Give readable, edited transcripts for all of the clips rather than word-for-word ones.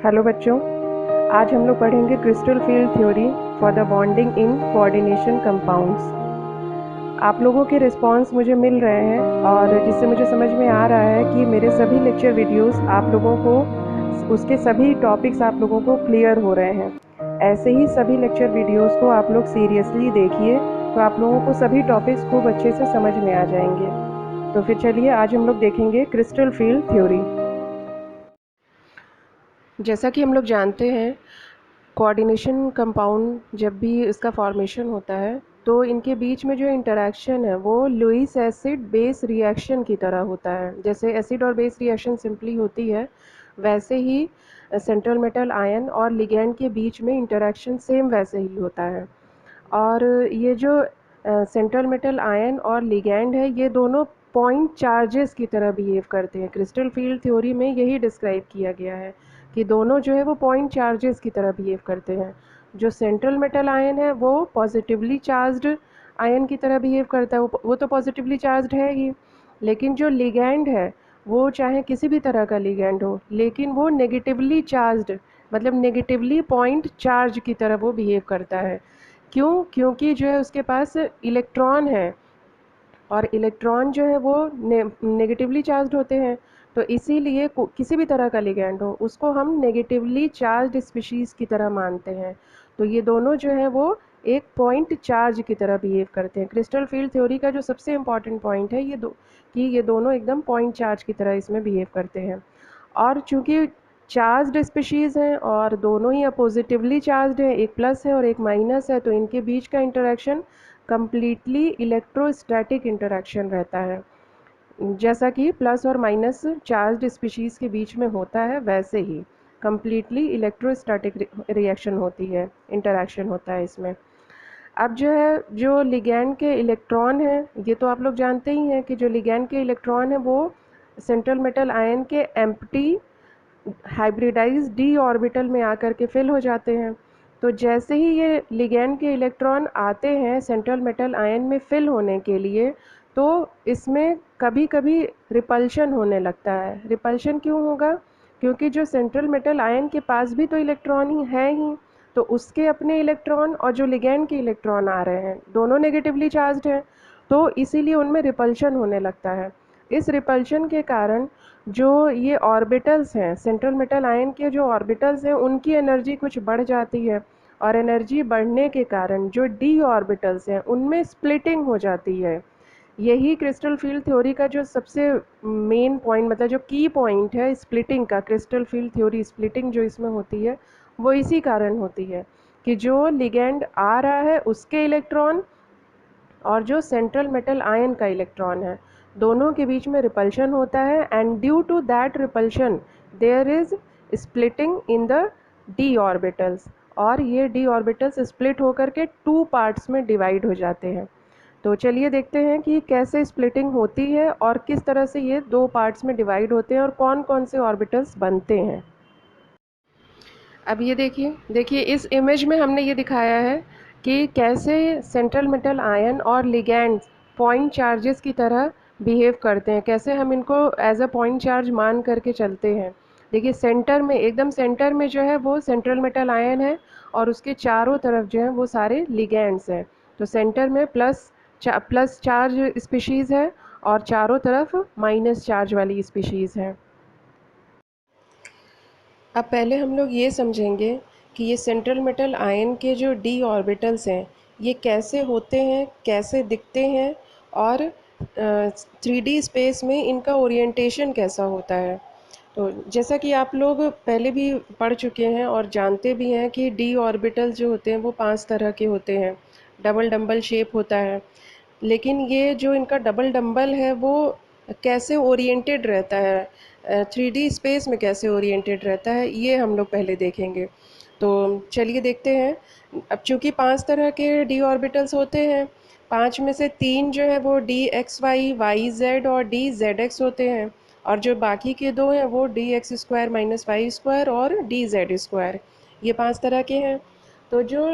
Hello बच्चों, आज हम लोग पढ़ेंगे crystal field theory for the bonding in coordination compounds. आप लोगों के रिस्पांस मुझे मिल रहे हैं और जिससे मुझे समझ में आ रहा है कि मेरे सभी लेक्चर वीडियोस आप लोगों को उसके सभी टॉपिक्स आप लोगों को क्लियर हो रहे हैं। ऐसे ही सभी लेक्चर वीडियोस को आप लोग सीरियसली देखिए तो आप लोगों को सभी टॉपिक्स खूब अच्छे से समझ में आ जाएंगे। तो फिर चलिए आज हम लोग देखेंगे क्रिस्टल फील्ड थ्योरी। जैसा कि हम लोग जानते हैं, कोऑर्डिनेशन कंपाउंड जब भी इसका फॉर्मेशन होता है तो इनके बीच में जो इंटरेक्शन है वो लुईस एसिड बेस रिएक्शन की तरह होता है। जैसे एसिड और बेस रिएक्शन सिंपली होती है, वैसे ही सेंट्रल मेटल आयन और लिगैंड के बीच में इंटरेक्शन सेम वैसे ही होता है। और ये जो सेंट्रल मेटल आयन और लिगैंड है, ये दोनों पॉइंट चार्जेस की तरह बिहेव करते हैं। क्रिस्टल फील्ड थ्योरी में यही डिस्क्राइब किया गया है कि दोनों जो है वो पॉइंट चार्जेस की तरह बिहेव करते हैं। जो सेंट्रल मेटल आयन है वो पॉजिटिवली चार्ज्ड आयन की तरह बिहेव करता है, वो तो पॉजिटिवली चार्ज्ड है ही। लेकिन जो लिगैंड है वो चाहे किसी भी तरह का लिगैंड हो, लेकिन वो नेगेटिवली चार्ज्ड मतलब नेगेटिवली पॉइंट चार्ज की तरह वो बिहेव करता है। क्यों? क्योंकि जो है उसके पास इलेक्ट्रॉन है और इलेक्ट्रॉन जो है वो नेगेटिवली चार्ज्ड होते हैं। तो इसीलिए किसी भी तरह का लिगैंड हो उसको हम नेगेटिवली चार्ज्ड स्पीशीज़ की तरह मानते हैं। तो ये दोनों जो है वो एक पॉइंट चार्ज की तरह बिहेव करते हैं। क्रिस्टल फील्ड थ्योरी का जो सबसे इम्पॉर्टेंट पॉइंट है कि ये दोनों एकदम पॉइंट चार्ज की तरह इसमें बिहेव करते हैं। और चूंकि चार्ज्ड स्पीशीज़ हैं और दोनों ही अपोजिटिवली चार्ज्ड हैं, एक प्लस है और एक माइनस है, तो इनके बीच का इंटरेक्शन कम्प्लीटली इलेक्ट्रोस्टैटिक इंटरेक्शन रहता है। जैसा कि प्लस और माइनस चार्ज्ड स्पीशीज़ के बीच में होता है, वैसे ही कम्प्लीटली इलेक्ट्रोस्टैटिक रिएक्शन होती है, इंटरेक्शन होता है इसमें। अब जो है जो लिगैंड के इलेक्ट्रॉन हैं, ये तो आप लोग जानते ही हैं कि जो लिगैंड के इलेक्ट्रॉन है वो सेंट्रल मेटल आयन के एम्प्टी हाइब्रिडाइज डी ऑर्बिटल में आकर के फिल हो जाते हैं। तो जैसे ही ये लिगैंड के इलेक्ट्रॉन आते हैं सेंट्रल मेटल आयन में फिल होने के लिए, तो इसमें कभी कभी रिपल्शन होने लगता है। रिपल्शन क्यों होगा? क्योंकि जो सेंट्रल मेटल आयन के पास भी तो इलेक्ट्रॉन ही है ही, तो उसके अपने इलेक्ट्रॉन और जो लिगैंड के इलेक्ट्रॉन आ रहे हैं दोनों नेगेटिवली चार्ज्ड हैं, तो इसीलिए उनमें रिपल्शन होने लगता है। इस रिपल्शन के कारण जो ये ऑर्बिटल्स हैं, सेंट्रल मेटल आयन के जो ऑर्बिटल्स हैं उनकी एनर्जी कुछ बढ़ जाती है और एनर्जी बढ़ने के कारण जो डी ऑर्बिटल्स हैं उनमें स्प्लिटिंग हो जाती है। यही क्रिस्टल फील्ड थ्योरी का जो सबसे मेन पॉइंट मतलब जो की पॉइंट है स्प्लिटिंग का, क्रिस्टल फील्ड थ्योरी स्प्लिटिंग जो इसमें होती है वो इसी कारण होती है कि जो लिगैंड आ रहा है उसके इलेक्ट्रॉन और जो सेंट्रल मेटल आयन का इलेक्ट्रॉन है दोनों के बीच में रिपल्शन होता है, and due to that repulsion there is splitting in the d orbitals, और ये डी ऑर्बिटल्स स्प्लिट होकर के टू पार्ट्स में डिवाइड हो जाते हैं। तो चलिए देखते हैं कि कैसे स्प्लिटिंग होती है और किस तरह से ये दो पार्ट्स में डिवाइड होते हैं और कौन कौन से ऑर्बिटल्स बनते हैं। अब ये देखिए इस इमेज में हमने ये दिखाया है कि कैसे सेंट्रल मेटल आयन और लिगैंड पॉइंट चार्जेस की तरह बिहेव करते हैं, कैसे हम इनको एज अ पॉइंट चार्ज मान करके चलते हैं। देखिए सेंटर में, एकदम सेंटर में जो है वो सेंट्रल मेटल आयन है और उसके चारों तरफ जो है वो सारे लिगैंड्स हैं। तो सेंटर में प्लस चार्ज स्पीशीज़ है और चारों तरफ माइनस चार्ज वाली स्पीशीज़ है। अब पहले हम लोग ये समझेंगे कि ये सेंट्रल मेटल आयन के जो डी ऑर्बिटल्स हैं ये कैसे होते हैं, कैसे दिखते हैं और 3D स्पेस में इनका ओरिएंटेशन कैसा होता है। तो जैसा कि आप लोग पहले भी पढ़ चुके हैं और जानते भी हैं कि डी ऑर्बिटल जो होते हैं वो 5 तरह के होते हैं। डबल डंबल शेप होता है, लेकिन ये जो इनका डबल डंबल है वो कैसे ओरिएंटेड रहता है, 3D स्पेस में कैसे ओरिएंटेड रहता है, ये हम लोग पहले देखेंगे। तो चलिए देखते हैं। अब चूँकि 5 तरह के डी ऑर्बिटल्स होते हैं, 5 में से 3 जो है वो d x y, y z और डी जेड एक्स होते हैं, और जो बाकी के 2 हैं वो d x square minus Y square और डी जेड स्क्वायर, ये 5 तरह के हैं। तो जो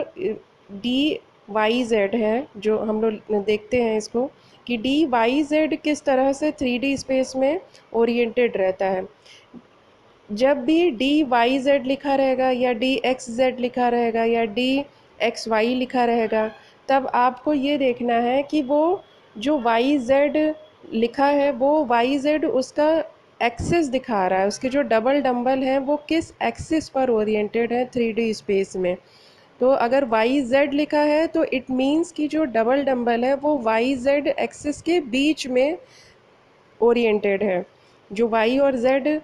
डी वाई जेड है, जो हम लोग देखते हैं इसको कि डी वाई जेड किस तरह से 3D स्पेस में ओरिएंटेड रहता है। जब भी डी वाई जेड लिखा रहेगा या डी एक्स जेड लिखा रहेगा या डी एक्स वाई लिखा रहेगा, तब आपको ये देखना है कि वो जो वाई जेड लिखा है वो वाई जेड उसका एक्सिस दिखा रहा है, उसके जो डबल डंबल हैं वो किस एक्सिस पर ओरिएंटेड है 3D स्पेस में। तो अगर वाई जेड लिखा है तो इट मीन्स कि जो डबल डंबल है वो वाई जेड एक्सिस के बीच में ओरिएंटेड है। जो वाई और जेड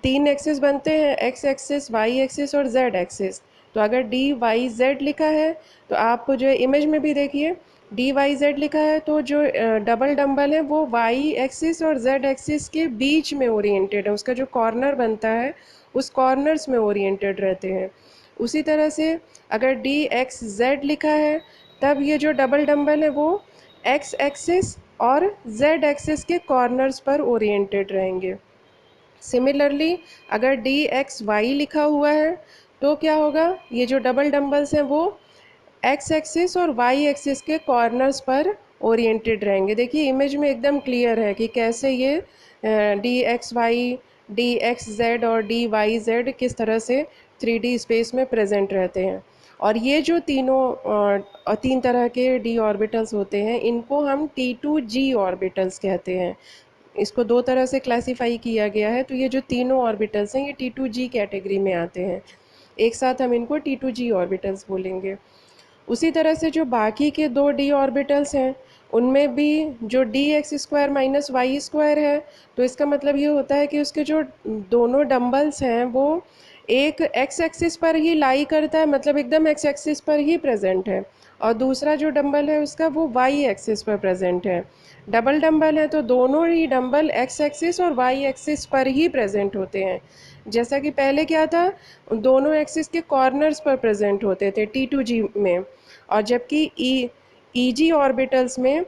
तीन एक्सिस बनते हैं, एक्स एक्सिस, वाई एक्सिस और जेड एक्सिस। तो अगर डी वाई जेड लिखा है तो आप जो इमेज में भी देखिए डी वाई जेड लिखा है तो जो डबल डंबल है वो वाई एक्सिस और जेड एक्सिस के बीच में ओरिएंटेड है, उसका जो कॉर्नर बनता है उस कॉर्नर्स में ओरिएंटेड रहते हैं। उसी तरह से अगर डी एक्स जेड लिखा है तब ये जो डबल डंबल है वो एक्स एक्सिस और जेड एक्सिस के कॉर्नर्स पर ओरिएंटेड रहेंगे। सिमिलरली अगर डी एक्स वाई लिखा हुआ है तो क्या होगा, ये जो डबल डंबल्स हैं वो एक्स एक्सिस और वाई एक्सिस के कॉर्नर्स पर ओरिएंटेड रहेंगे। देखिए इमेज में एकदम क्लियर है कि कैसे ये d x Y, d x Z और डी वाई जेड किस तरह से 3D स्पेस में प्रेजेंट रहते हैं। और ये जो तीन तरह के डी ऑर्बिटल्स होते हैं इनको हम T2G ऑर्बिटल्स कहते हैं। इसको दो तरह से क्लासिफाई किया गया है, तो ये जो तीनों ऑर्बिटल्स हैं ये T2G कैटेगरी में आते हैं। एक साथ हम इनको T2G ऑर्बिटल्स बोलेंगे। उसी तरह से जो बाकी के दो डी ऑर्बिटल्स हैं उनमें भी जो d x square minus Y square है, तो इसका मतलब ये होता है कि उसके जो दोनों डंबल्स हैं वो एक एक्स एक्सिस पर ही लाई करता है, मतलब एकदम एक्स एक्सिस पर ही प्रेजेंट है, और दूसरा जो डंबल है उसका वो वाई एक्सिस पर प्रेजेंट है। डबल डंबल है तो दोनों ही डंबल एक्स एक्सिस और वाई एक्सिस पर ही प्रेजेंट होते हैं। जैसा कि पहले क्या था, दोनों एक्सिस के कॉर्नर्स पर प्रेजेंट होते थे T2G में, और जबकि ईजी ऑर्बिटल्स में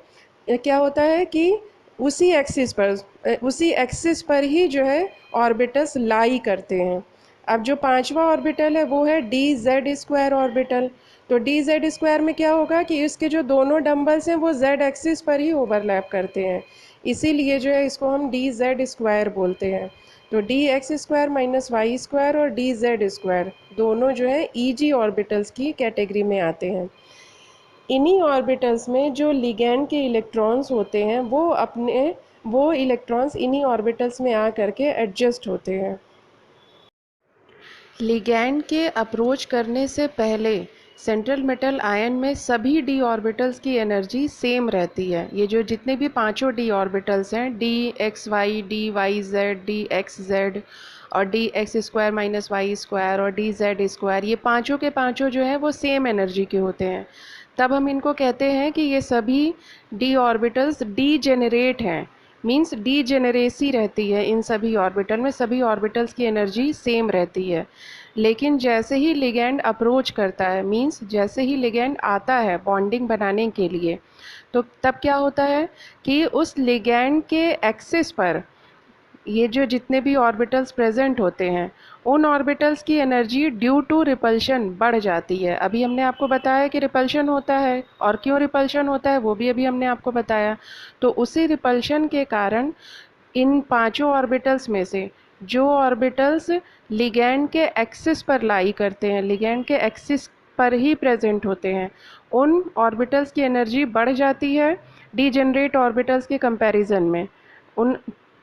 क्या होता है कि उसी एक्सिस पर ही जो है ऑर्बिटल्स लाई करते हैं। अब जो पांचवा ऑर्बिटल है वो है डी जेड स्क्वायर ऑर्बिटल। तो डी जेड स्क्वायर में क्या होगा कि इसके जो दोनों डंबल्स हैं वो जेड एक्सिस पर ही ओवरलैप करते हैं, इसीलिए जो है इसको हम डी जेड स्क्वायर बोलते हैं। तो d x square minus Y square और डी जेड स्क्वायर दोनों जो है ईजी ऑर्बिटल्स की कैटेगरी में आते हैं। इन्हीं ऑर्बिटल्स में जो लिगैंड के इलेक्ट्रॉन्स होते हैं वो इलेक्ट्रॉन्स इन्हीं ऑर्बिटल्स में आ करके एडजस्ट होते हैं। लिगैंड के अप्रोच करने से पहले सेंट्रल मेटल आयन में सभी डी ऑर्बिटल्स की एनर्जी सेम रहती है। ये जो जितने भी पांचों डी ऑर्बिटल्स हैं, D x Y, D Y Z, D x Z और D x square minus Y square और डी जेड स्क्वायर, ये पांचों के पांचों जो हैं वो सेम एनर्जी के होते हैं। तब हम इनको कहते हैं कि ये सभी डी ऑर्बिटल्स डी जेनरेट हैं, मीन्स डी जेनरेसी रहती है इन सभी ऑर्बिटल में, सभी ऑर्बिटल्स की एनर्जी सेम रहती है। लेकिन जैसे ही लिगैंड अप्रोच करता है, मीन्स जैसे ही लिगैंड आता है बॉन्डिंग बनाने के लिए, तो तब क्या होता है कि उस लिगैंड के एक्सिस पर ये जो जितने भी ऑर्बिटल्स प्रेजेंट होते हैं उन ऑर्बिटल्स की एनर्जी ड्यू टू रिपल्शन बढ़ जाती है। अभी हमने आपको बताया कि रिपल्शन होता है, और क्यों रिपल्शन होता है वो भी अभी हमने आपको बताया। तो उसी रिपल्शन के कारण इन पांचों ऑर्बिटल्स में से जो ऑर्बिटल्स लिगैंड के एक्सिस पर लाई करते हैं, लिगैंड के एक्सिस पर ही प्रेजेंट होते हैं, उन ऑर्बिटल्स की एनर्जी बढ़ जाती है डीजेनरेट ऑर्बिटल्स के कंपैरिजन में। उन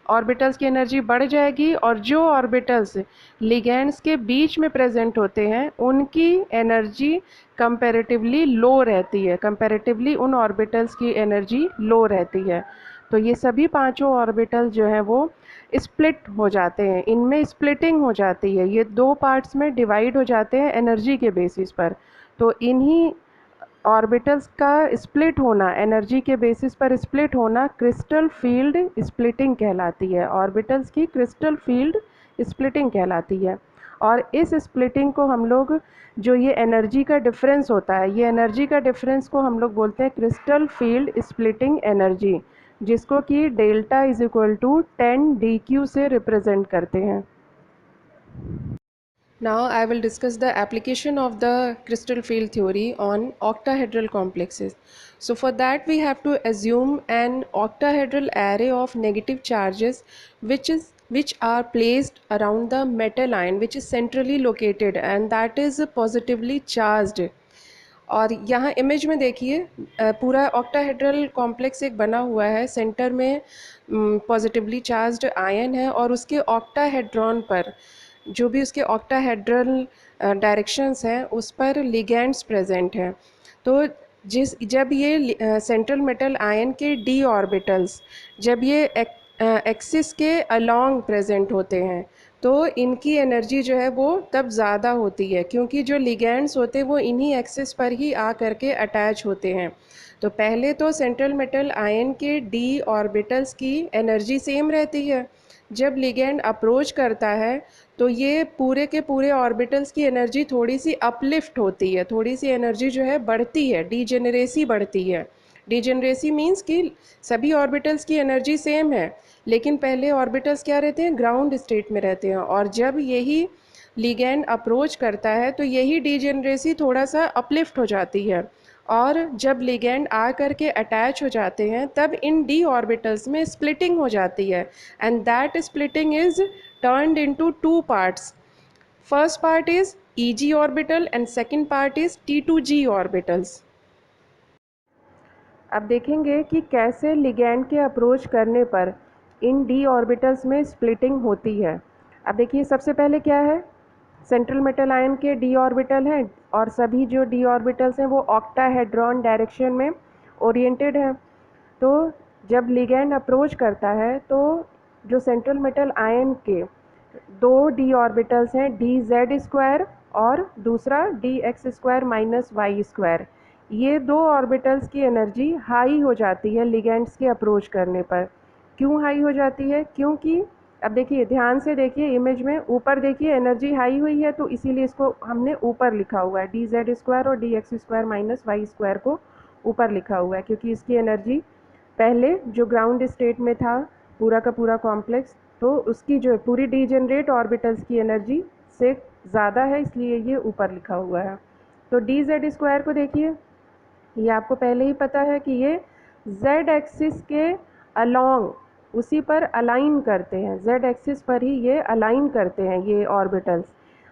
ऑर्बिटल्स की एनर्जी बढ़ जाएगी, और जो ऑर्बिटल्स लिगैंड्स के बीच में प्रेजेंट होते हैं उनकी एनर्जी कंपैरेटिवली लो रहती है, कंपैरेटिवली उन ऑर्बिटल्स की एनर्जी लो रहती है। तो ये सभी पांचों ऑर्बिटल जो हैं वो स्प्लिट हो जाते हैं, इनमें स्प्लिटिंग हो जाती है, ये दो पार्ट्स में डिवाइड हो जाते हैं एनर्जी के बेसिस पर। तो इन्हीं ऑर्बिटल्स का स्प्लिट होना, एनर्जी के बेसिस पर स्प्लिट होना, क्रिस्टल फील्ड स्प्लिटिंग कहलाती है। ऑर्बिटल्स की क्रिस्टल फील्ड स्प्लिटिंग कहलाती है। और इस स्प्लिटिंग को हम लोग, जो ये एनर्जी का डिफरेंस होता है, ये एनर्जी का डिफरेंस को हम लोग बोलते हैं क्रिस्टल फील्ड स्प्लिटिंग एनर्जी, जिसको कि delta is equal to 10 dq से रिप्रेजेंट करते हैं। Now I will discuss the application of the crystal field theory on octahedral complexes. So for that we have to assume an octahedral array of negative charges which is which are placed around the metal ion which is centrally located and that is positively charged। और यहाँ image में देखिए पूरा octahedral complex एक बना हुआ है, centre में पॉजिटिवली चार्ज्ड आयन है और उसके ऑक्टाहेड्रॉन पर जो भी उसके ऑक्टाहेड्रल डायरेक्शंस हैं उस पर लिगेंड्स प्रेजेंट हैं। तो जब ये सेंट्रल मेटल आयन के डी ऑर्बिटल्स जब ये एक्सिस के अलोंग प्रेजेंट होते हैं तो इनकी एनर्जी जो है वो तब ज़्यादा होती है, क्योंकि जो लिगेंड्स होते हैं वो इन्हीं एक्सिस पर ही आ करके अटैच होते हैं। तो पहले तो सेंट्रल मेटल आयन के डी ऑर्बिटल्स की एनर्जी सेम रहती है, जब लिगेंड अप्रोच करता है तो ये पूरे के पूरे ऑर्बिटल्स की एनर्जी थोड़ी सी अपलिफ्ट होती है, थोड़ी सी एनर्जी जो है बढ़ती है, डीजेनरेसी बढ़ती है। डीजेनरेसी मीन्स कि सभी ऑर्बिटल्स की एनर्जी सेम है लेकिन पहले ऑर्बिटल्स क्या रहते हैं, ग्राउंड स्टेट में रहते हैं, और जब यही लिगेंड अप्रोच करता है तो यही डीजेनरेसी थोड़ा सा अपलिफ्ट हो जाती है, और जब लिगेंड आ करके अटैच हो जाते हैं तब इन डी ऑर्बिटल्स में स्प्लिटिंग हो जाती है and that splitting is turned into two parts. First part is easy orbital and second part is T2G orbitals. अब देखेंगे कि कैसे लिगैंड के अप्रोच करने पर इन डी ऑर्बिटल्स में स्प्लिटिंग होती है। अब देखिए सबसे पहले क्या है, सेंट्रल मेटल आयन के डी ऑर्बिटल हैं और सभी जो डी ऑर्बिटल्स हैं वो ऑक्टाहेड्रॉन डायरेक्शन में ओरिएंटेड हैं। तो जब लिगैंड अप्रोच करता है तो जो सेंट्रल मेटल आयन के दो डी ऑर्बिटल्स हैं DZ² और दूसरा DX² माइनस Y², ये दो ऑर्बिटल्स की एनर्जी हाई हो जाती है लिगेंड्स के अप्रोच करने पर। क्यों हाई हो जाती है, क्योंकि अब देखिए ध्यान से देखिए इमेज में, ऊपर देखिए एनर्जी हाई हुई है तो इसीलिए इसको हमने ऊपर लिखा हुआ है, DZ² और DX² माइनस Y² को ऊपर लिखा हुआ है, क्योंकि इसकी एनर्जी पहले जो ग्राउंड स्टेट में था पूरा का पूरा कॉम्प्लेक्स, तो उसकी जो पूरी डीजेनरेट ऑर्बिटल्स की एनर्जी से ज़्यादा है, इसलिए ये ऊपर लिखा हुआ है। तो DZ² को देखिए, ये आपको पहले ही पता है कि ये z एक्सिस के अलोंग उसी पर अलाइन करते हैं, z एक्सिस पर ही ये अलाइन करते हैं ये ऑर्बिटल्स।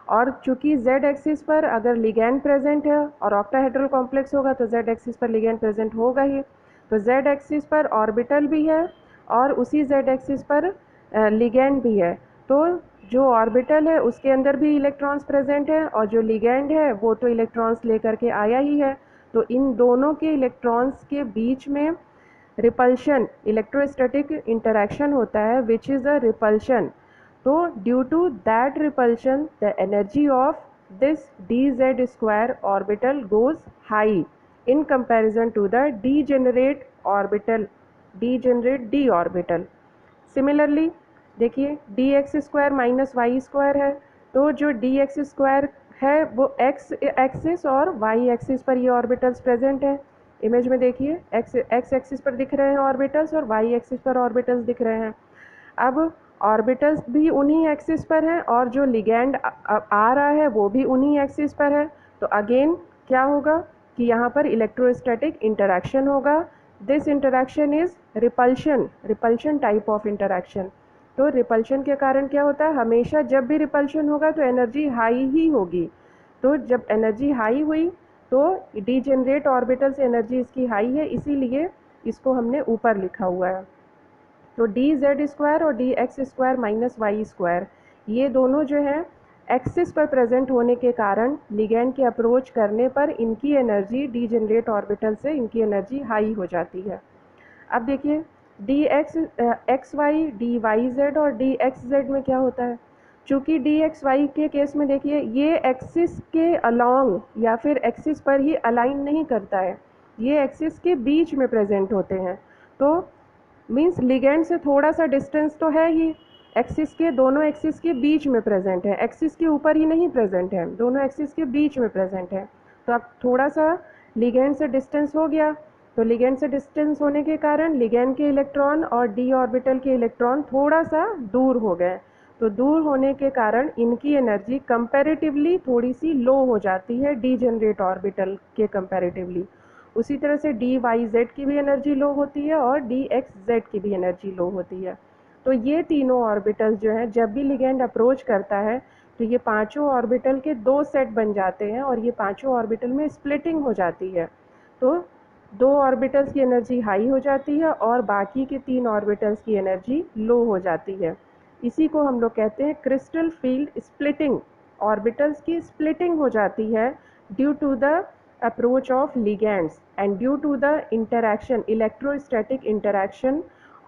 और चूंकि z एक्सिस पर अगर लिगैंड प्रेजेंट है और ऑक्टाहेड्रल कॉम्प्लेक्स होगा तो z एक्सिस पर लिगैंड प्रेजेंट होगा ही, तो z एक्सिस पर ऑर्बिटल भी है और उसी z एक्सिस पर लिगैंड भी है। तो जो ऑर्बिटल है उसके अंदर भी इलेक्ट्रॉन्स प्रेजेंट है और जो लिगैंड है वो तो इलेक्ट्रॉन्स लेकर के आया ही है। तो इन दोनों के इलेक्ट्रॉन्स के बीच में रिपल्शन, इलेक्ट्रोस्टैटिक इंटरैक्शन होता है विच इज़ अ रिपल्शन। तो due to that repulsion the energy of this DZ² orbital goes high in comparison to the degenerate orbital, degenerate d orbital। Similarly देखिए DX² माइनस Y² है, तो जो DX² है वो x axis और y axis पर ये ऑर्बिटल्स प्रेजेंट है। इमेज में देखिए x एक्सिस पर दिख रहे हैं ऑर्बिटल्स और y एक्सिस पर ऑर्बिटल्स दिख रहे हैं। अब ऑर्बिटल्स भी उन्हीं एक्सिस पर हैं और जो लिगैंड आ रहा है वो भी उन्हीं एक्सिस पर है, तो अगेन क्या होगा कि यहाँ पर इलेक्ट्रोस्टैटिक इंटरैक्शन होगा। This interaction is repulsion, repulsion type of interaction. तो रिपल्शन के कारण क्या होता है, हमेशा जब भी रिपल्शन होगा तो एनर्जी हाई ही होगी। तो जब एनर्जी हाई हुई तो डीजेनरेट ऑर्बिटल से एनर्जी इसकी हाई है, इसीलिए इसको हमने ऊपर लिखा हुआ है। तो DZ² और DX² माइनस Y² ये दोनों जो है एक्सिस पर प्रेजेंट होने के कारण लिगैंड के अप्रोच करने पर इनकी एनर्जी डीजेनरेट ऑर्बिटल से इनकी एनर्जी हाई हो जाती है। अब देखिए DXY, DYZ और DXZ में क्या होता है, चूँकि DXY के केस में देखिए ये एक्सिस के अलोंग या फिर एक्सिस पर ही अलाइन नहीं करता है, ये एक्सिस के बीच में प्रेजेंट होते हैं। तो मीन्स लिगेंड से थोड़ा सा डिस्टेंस तो है ही, एक्सिस के दोनों एक्सिस के बीच में प्रेजेंट है, एक्सिस के ऊपर ही नहीं प्रेजेंट है, दोनों एक्सिस के बीच में प्रेजेंट है। तो अब थोड़ा सा लिगेंड से डिस्टेंस हो गया, तो लिगेंड से डिस्टेंस होने के कारण लिगेंड के इलेक्ट्रॉन और डी ऑर्बिटल के इलेक्ट्रॉन थोड़ा सा दूर हो गए। तो दूर होने के कारण इनकी एनर्जी कंपैरेटिवली थोड़ी सी लो हो जाती है डीजेनरेट ऑर्बिटल के कंपैरेटिवली। उसी तरह से DYZ की भी एनर्जी लो होती है और DXZ की भी एनर्जी लो होती है। तो ये तीनों ऑर्बिटल्स जो हैं जब भी लिगेंड अप्रोच करता है तो ये पांचों ऑर्बिटल के 2 सेट बन जाते हैं और ये पांचों ऑर्बिटल में स्प्लिटिंग हो जाती है। तो 2 ऑर्बिटल्स की एनर्जी हाई हो जाती है और बाकी के 3 ऑर्बिटल्स की एनर्जी लो हो जाती है। इसी को हम लोग कहते हैं क्रिस्टल फील्ड स्प्लिटिंग। ऑर्बिटल्स की स्प्लिटिंग हो जाती है due to the approach of ligands and due to the interaction, electrostatic interaction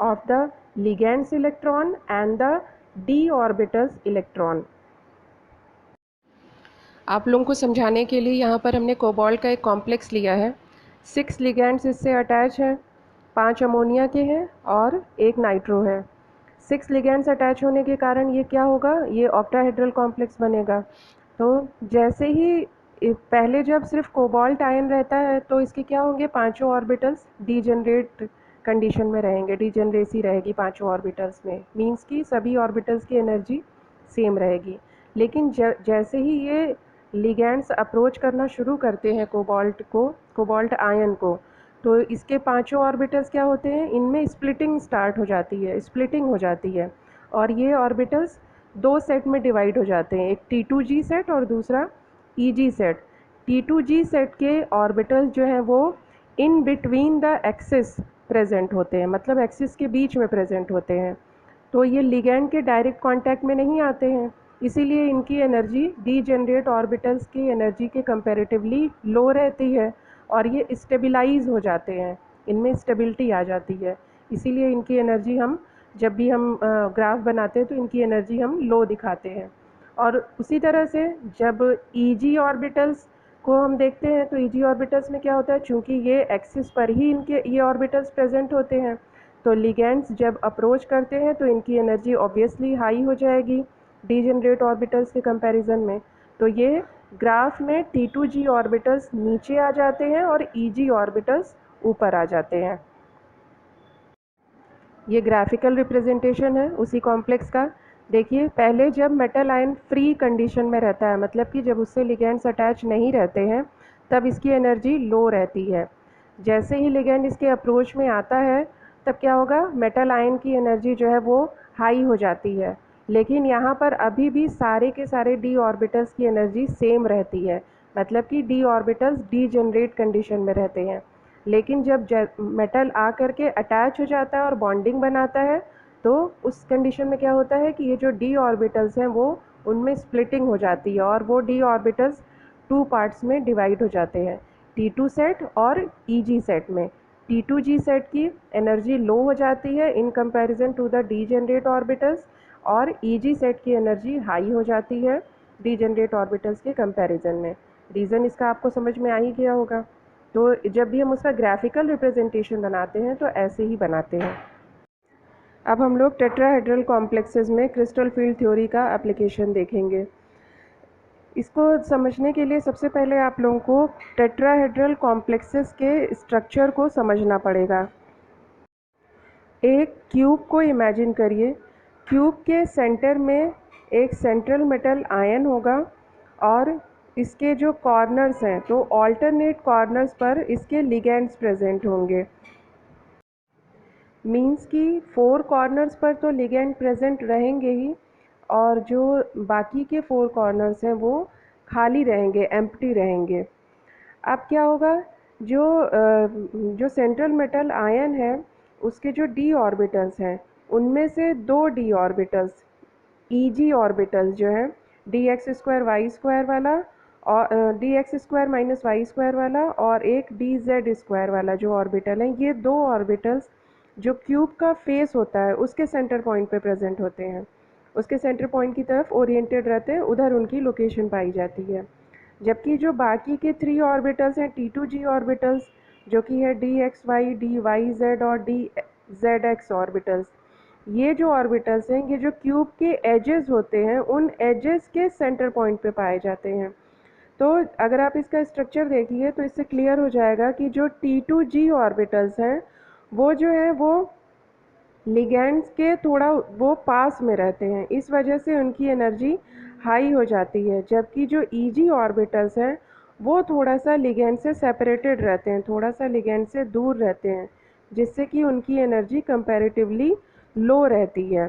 of the ligands electron and the d orbitals electron। आप लोगों को समझाने के लिए यहाँ पर हमने कोबाल्ट का एक कॉम्प्लेक्स लिया है। 6 लिगैंड्स इससे अटैच हैं, 5 अमोनिया के हैं और 1 नाइट्रो है। 6 लिगैंड्स अटैच होने के कारण ये क्या होगा, ये ऑक्टाहेड्रल कॉम्प्लेक्स बनेगा। तो जैसे ही पहले जब सिर्फ कोबाल्ट आयन रहता है तो इसके क्या होंगे, पांचों ऑर्बिटल्स डीजनरेट कंडीशन में रहेंगे, डीजनरेसी रहेगी पांचों ऑर्बिटल्स में, मींस कि सभी ऑर्बिटल्स की एनर्जी सेम रहेगी। लेकिन जैसे ही ये लिगैंड्स अप्रोच करना शुरू करते हैं कोबाल्ट आयन को, तो इसके पांचों ऑर्बिटल्स क्या होते हैं, इनमें स्प्लिटिंग स्टार्ट हो जाती है, स्प्लिटिंग हो जाती है और ये ऑर्बिटल्स 2 सेट में डिवाइड हो जाते हैं, एक T2G सेट और दूसरा EG सेट। T2G सेट के ऑर्बिटल्स जो हैं वो in between the axis present होते हैं, मतलब एक्सिस के बीच में प्रेजेंट होते हैं। तो ये लिगैंड के डायरेक्ट कांटेक्ट में नहीं आते हैं, इसीलिए इनकी एनर्जी डीजेनरेट ऑर्बिटल्स की एनर्जी के कंपैरेटिवली लो रहती है और ये स्टेबलाइज हो जाते हैं, इनमें स्टेबिलिटी आ जाती है। इसीलिए इनकी एनर्जी हम जब भी हम ग्राफ बनाते हैं तो इनकी एनर्जी हम लो दिखाते हैं। और उसी तरह से जब EG ऑर्बिटल्स को हम देखते हैं तो EG ऑर्बिटल्स में क्या होता है, चूँकि ये एक्सिस पर ही इनके ये ऑर्बिटल्स प्रेजेंट होते हैं, तो लिगैंड्स जब अप्रोच करते हैं तो इनकी एनर्जी ऑब्वियसली हाई हो जाएगी डीजेनरेट ऑर्बिटल्स के कंपैरिजन में। तो ये ग्राफ में T2G ऑर्बिटल्स नीचे आ जाते हैं और EG ऑर्बिटल्स ऊपर आ जाते हैं। ये ग्राफिकल रिप्रेजेंटेशन है उसी कॉम्प्लेक्स का। देखिए, पहले जब मेटल आयन फ्री कंडीशन में रहता है, मतलब कि जब उससे लिगैंड्स अटैच नहीं रहते हैं, तब इसकी एनर्जी लो रहती है। जैसे ही लिगैंड इसके अप्रोच में आता है तब क्या होगा, मेटल आयन की एनर्जी जो है वो हाई हो जाती है। लेकिन यहाँ पर अभी भी सारे के सारे डी ऑर्बिटल्स की एनर्जी सेम रहती है, मतलब कि डी ऑर्बिटल्स डीजेनरेट कंडीशन में रहते हैं। लेकिन जब मेटल आ करके अटैच हो जाता है और बॉन्डिंग बनाता है तो उस कंडीशन में क्या होता है कि ये जो डी ऑर्बिटल्स हैं वो उनमें स्प्लिटिंग हो जाती है और वो डी ऑर्बिटल्स 2 पार्ट्स में डिवाइड हो जाते हैं, T2 सेट और EG सेट में। T2G सेट की एनर्जी लो हो जाती है in comparison to the degenerate orbitals और EG सेट की एनर्जी हाई हो जाती है डीजेनरेट ऑर्बिटल्स के कंपैरिजन में। रीज़न इसका आपको समझ में आ ही गया होगा। तो जब भी हम उसका ग्राफिकल रिप्रेजेंटेशन बनाते हैं तो ऐसे ही बनाते हैं। अब हम लोग टेट्राहेड्रल कॉम्प्लेक्सेस में क्रिस्टल फील्ड थ्योरी का एप्लीकेशन देखेंगे। इसको समझने के लिए सबसे पहले आप लोगों को टेट्राहेड्रल कॉम्प्लेक्सेस के स्ट्रक्चर को समझना पड़ेगा। एक क्यूब को इमेजिन करिए, क्यूब के सेंटर में एक सेंट्रल मेटल आयन होगा और इसके जो कॉर्नर्स हैं तो ऑल्टरनेट कॉर्नर्स पर इसके लिगैंड्स प्रेजेंट होंगे, मींस कि 4 कॉर्नर्स पर तो लिगैंड प्रेजेंट रहेंगे ही और जो बाकी के 4 कॉर्नर्स हैं वो खाली रहेंगे, एम्प्टी रहेंगे। अब क्या होगा, जो सेंट्रल मेटल आयन है उसके जो डी ऑर्बिटल्स हैं उनमें से 2 डी ऑर्बिटल्स EG ऑर्बिटल्स जो है dx² y² वाला और dx² - y² वाला और एक dz² वाला जो ऑर्बिटल है, ये 2 ऑर्बिटल्स जो क्यूब का फेस होता है उसके सेंटर पॉइंट पे प्रेजेंट होते हैं, उसके सेंटर पॉइंट की तरफ ओरिएंटेड रहते हैं, उधर उनकी लोकेशन पाई जाती है। जबकि जो बाकी के 3 ऑर्बिटल्स हैं T2G ऑर्बिटल्स, जो कि है dxy dyz और dzx ऑर्बिटल्स, ये जो ऑर्बिटल्स हैं ये जो क्यूब के एजेस होते हैं उन एजेस के सेंटर पॉइंट पे पाए जाते हैं। तो अगर आप इसका स्ट्रक्चर देखिए तो इससे क्लियर हो जाएगा कि जो T2G ऑर्बिटल्स हैं वो जो है वो लिगैंड्स के थोड़ा वो पास में रहते हैं, इस वजह से उनकी एनर्जी हाई हो जाती है। जबकि जो EG ऑर्बिटल्स हैं वो थोड़ा सा लिगैंड से सेपरेटेड रहते हैं, थोड़ा सा लिगैंड से दूर रहते हैं, जिससे कि उनकी एनर्जी कंपैरेटिवली लो रहती है।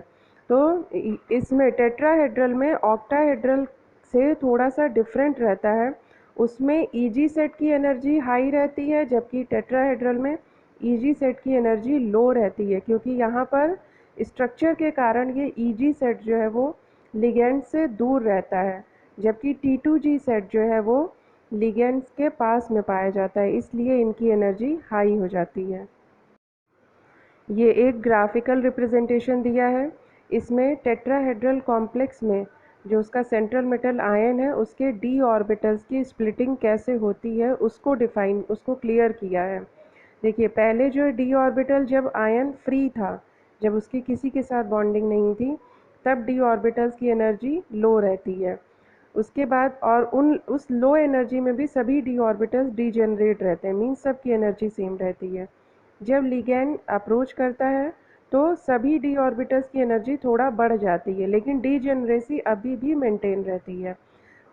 तो इसमें टेट्राहेड्रल में ऑक्टाहेड्रल से थोड़ा सा डिफरेंट रहता है, उसमें ईजी सेट की एनर्जी हाई रहती है, जबकि टेट्राहेड्रल में ईजी सेट की एनर्जी लो रहती है, क्योंकि यहाँ पर स्ट्रक्चर के कारण ये ईजी सेट जो है वो लिगेंड से दूर रहता है, जबकि T2G सेट जो है वो लिगेंड्स के पास में पाया जाता है, इसलिए इनकी एनर्जी हाई हो जाती है। ये एक ग्राफिकल रिप्रेजेंटेशन दिया है। इसमें टेट्राहेड्रल कॉम्प्लेक्स में जो उसका सेंट्रल मेटल आयन है उसके डी ऑर्बिटल्स की स्प्लिटिंग कैसे होती है उसको क्लियर किया है। देखिए, पहले जो डी ऑर्बिटल जब आयन फ्री था, जब उसकी किसी के साथ बॉन्डिंग नहीं थी, तब डी ऑर्बिटल्स की एनर्जी लो रहती है। उसके बाद और उस लो एनर्जी में भी सभी डी ऑर्बिटल्स डीजेनरेट रहते हैं, मीन्स सबकी एनर्जी सेम रहती है। जब लिगैंड अप्रोच करता है तो सभी डी ऑर्बिटल्स की एनर्जी थोड़ा बढ़ जाती है, लेकिन डीजेनरेसी अभी भी मेंटेन रहती है।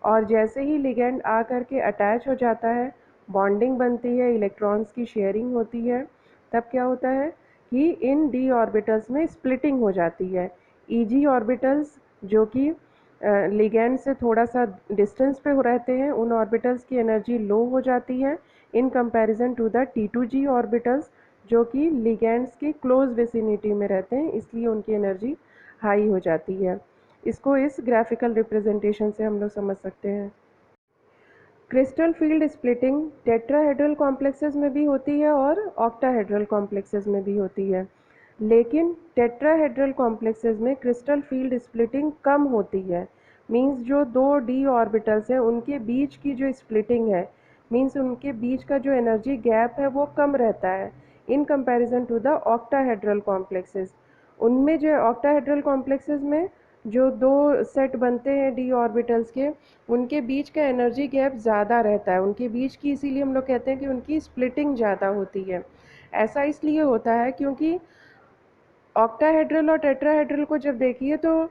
और जैसे ही लिगैंड आ करके अटैच हो जाता है, बॉन्डिंग बनती है, इलेक्ट्रॉन्स की शेयरिंग होती है, तब क्या होता है कि इन डी ऑर्बिटल्स में स्प्लिटिंग हो जाती है। ईजी ऑर्बिटल्स जो कि लिगैंड से थोड़ा सा डिस्टेंस पे हो रहते हैं, उन ऑर्बिटल्स की एनर्जी लो हो जाती है in comparison to the T2G orbitals जो कि लिगैंड्स की क्लोज विसिनिटी में रहते हैं, इसलिए उनकी एनर्जी हाई हो जाती है। इसको इस ग्राफिकल रिप्रेजेंटेशन से हम लोग समझ सकते हैं। Crystal field splitting tetrahedral complexes में भी होती है और ऑक्टाहेड्रल कॉम्प्लेक्सेस में भी होती है, लेकिन टेट्राहेड्रल कॉम्प्लेक्सेस में क्रिस्टल फील्ड स्प्लिटिंग कम होती है। मींस जो दो डी ऑर्बिटल्स हैं उनके बीच की जो स्प्लिटिंग है, मींस उनके बीच का जो एनर्जी गैप है वो कम रहता है in comparison to the octahedral complexes. उनमें जो ऑक्टाहेड्रल कॉम्प्लेक्सेस में जो दो सेट बनते हैं डी ऑर्बिटल्स के, उनके बीच का एनर्जी गैप ज़्यादा रहता है उनके बीच की, इसीलिए हम लोग कहते हैं कि उनकी स्प्लिटिंग ज़्यादा होती है। ऐसा इसलिए होता है क्योंकि ऑक्टाहेड्रल और टेट्राहेड्रल को जब देखिए तो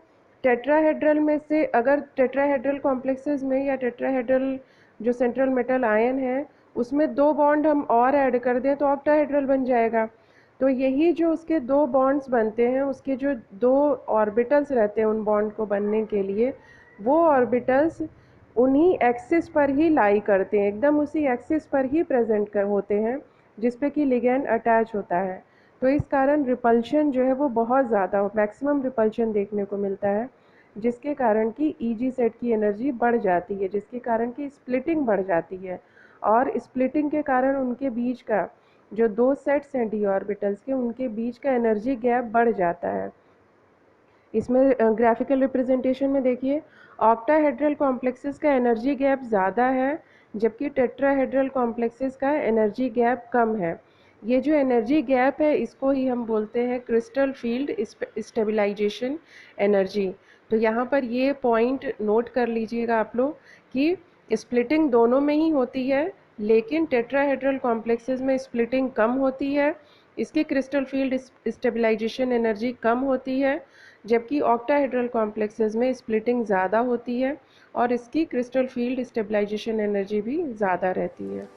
टेट्राहेड्रल में से अगर टेट्राहेड्रल कॉम्प्लेक्सेस में या टेट्राहेड्रल जो सेंट्रल मेटल आयन है उसमें दो बॉन्ड हम और ऐड कर दें तो ऑक्टाहेड्रल बन जाएगा। तो यही जो उसके दो बॉन्ड्स बनते हैं, उसके जो दो ऑर्बिटल्स रहते हैं उन बॉन्ड को बनने के लिए, वो ऑर्बिटल्स उन्हीं एक्सिस पर ही लाई करते हैं, एकदम उसी एक्सिस पर ही प्रेजेंट कर होते हैं जिस पे कि लिगैंड अटैच होता है। तो इस कारण रिपल्शन जो है वो बहुत ज़्यादा मैक्सिमम रिपल्शन देखने को मिलता है, जिसके कारण कि ईजी सेट की एनर्जी बढ़ जाती है, जिसके कारण कि स्प्लिटिंग बढ़ जाती है, और स्प्लिटिंग के कारण उनके बीच का जो दो सेट्स हैं डी ऑर्बिटल्स के, उनके बीच का एनर्जी गैप बढ़ जाता है। इसमें ग्राफिकल रिप्रेजेंटेशन में देखिए, ऑक्टाहेड्रल कॉम्प्लेक्सेस का एनर्जी गैप ज़्यादा है, जबकि टेट्राहेड्रल कॉम्प्लेक्सेस का एनर्जी गैप कम है। ये जो एनर्जी गैप है इसको ही हम बोलते हैं क्रिस्टल फील्ड स्टेबलाइजेशन एनर्जी। तो यहाँ पर ये पॉइंट नोट कर लीजिएगा आप लोग कि स्प्लिटिंग दोनों में ही होती है, लेकिन टेट्राहेड्रल कॉम्प्लेक्सेस में स्प्लिटिंग कम होती है, इसकी क्रिस्टल फील्ड स्टेबलाइजेशन एनर्जी कम होती है, जबकि ऑक्टाहेड्रल कॉम्प्लेक्सेस में स्प्लिटिंग ज़्यादा होती है और इसकी क्रिस्टल फील्ड स्टेबलाइजेशन एनर्जी भी ज़्यादा रहती है।